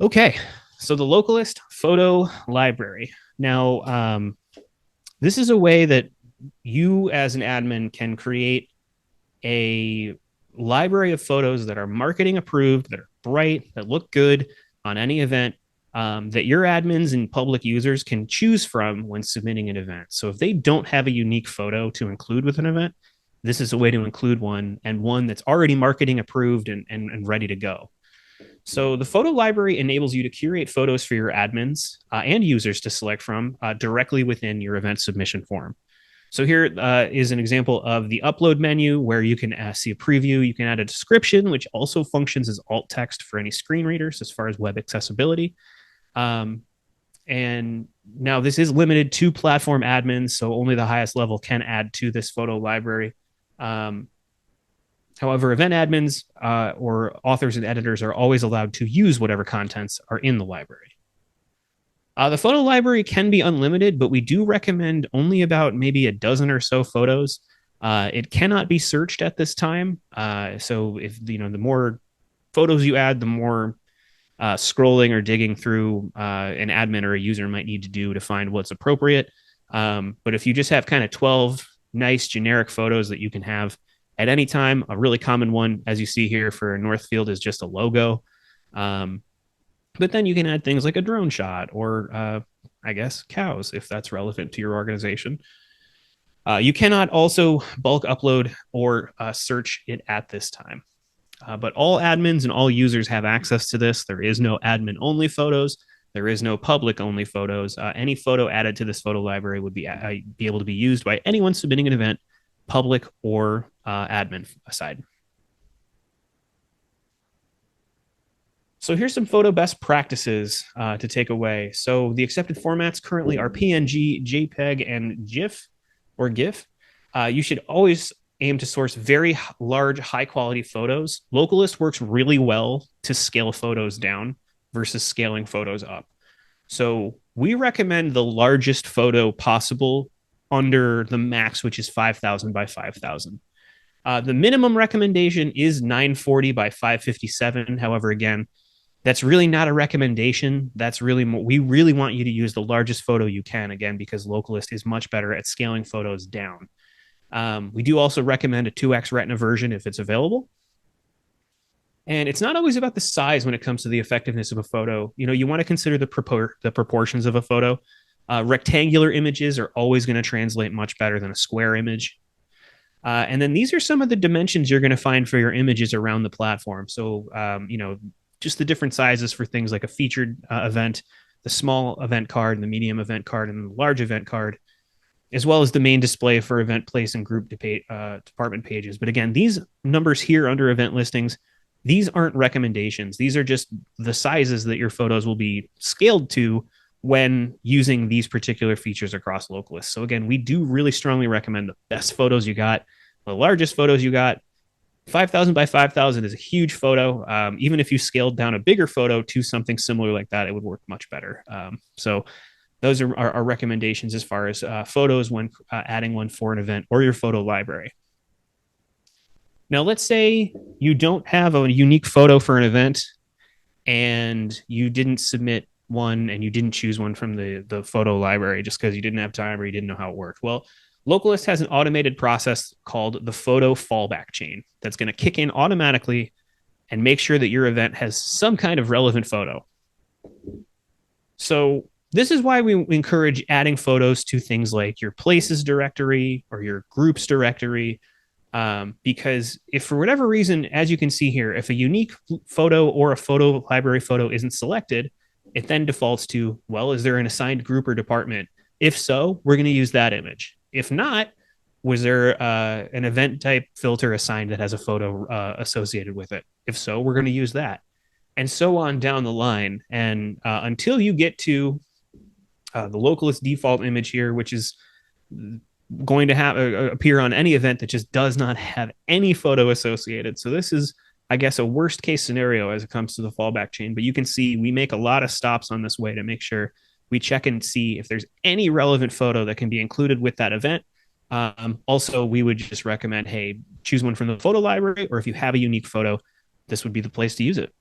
Okay, so the Localist photo library. Now, this is a way that you as an admin can create a library of photos that are marketing approved, that are bright, that look good on any event, that your admins and public users can choose from when submitting an event. So if they don't have a unique photo to include with an event, this is a way to include one, and one that's already marketing approved and ready to go. So the photo library enables you to curate photos for your admins and users to select from directly within your event submission form. So here is an example of the upload menu where you can see a preview. You can add a description, which also functions as alt text for any screen readers as far as web accessibility. And now this is limited to platform admins, so only the highest level can add to this photo library. However, event admins or authors and editors are always allowed to use whatever contents are in the library. The photo library can be unlimited, but we do recommend only about maybe a dozen or so photos. It cannot be searched at this time. So if the more photos you add, the more scrolling or digging through an admin or a user might need to do to find what's appropriate. But if you just have kind of 12 nice generic photos that you can have at any time, a really common one, as you see here for Northfield, is just a logo. But then you can add things like a drone shot or, I guess, cows, if that's relevant to your organization. You cannot also bulk upload or search it at this time. But all admins and all users have access to this. There is no admin-only photos. There is no public-only photos. Any photo added to this photo library would be able to be used by anyone submitting an event, public or admin aside. So here's some photo best practices to take away. So the accepted formats currently are PNG, JPEG, and GIF or GIF. You should always aim to source very large, high quality photos. Localist works really well to scale photos down versus scaling photos up. So we recommend the largest photo possible under the max, which is 5,000 by 5,000. The minimum recommendation is 940 by 557. However, again, that's really not a recommendation. That's really we really want you to use the largest photo you can, again, because Localist is much better at scaling photos down. We do also recommend a 2x retina version if it's available. And it's not always about the size when it comes to the effectiveness of a photo. You want to consider the proportions of a photo. Rectangular images are always going to translate much better than a square image. And then these are some of the dimensions you're going to find for your images around the platform. So, just the different sizes for things like a featured event, the small event card, the medium event card, and the large event card, as well as the main display for event place and group department pages. But again, these numbers here under event listings, these aren't recommendations. These are just the sizes that your photos will be scaled to when using these particular features across Localist. So again, we do really strongly recommend the best photos you got, the largest photos you got. 5,000 by 5,000 is a huge photo. Even if you scaled down a bigger photo to something similar like that, it would work much better. So those are our recommendations as far as photos when adding one for an event or your photo library. Now, let's say you don't have a unique photo for an event and you didn't submit one and you didn't choose one from the photo library just because you didn't have time or you didn't know how it worked. Well, Localist has an automated process called the photo fallback chain that's going to kick in automatically and make sure that your event has some kind of relevant photo. So this is why we encourage adding photos to things like your places directory or your groups directory, because if for whatever reason, as you can see here, if a unique photo or a photo library photo isn't selected, it then defaults to, well, is there an assigned group or department? If so, we're going to use that image. If not, was there an event type filter assigned that has a photo associated with it? If so, we're going to use that, and so on down the line. And until you get to the Localist default image here, which is going to have appear on any event that just does not have any photo associated. So this is, I guess, a worst case scenario as it comes to the fallback chain. But you can see we make a lot of stops on this way to make sure we check and see if there's any relevant photo that can be included with that event. Also, we would just recommend, hey, choose one from the photo library, or if you have a unique photo, this would be the place to use it.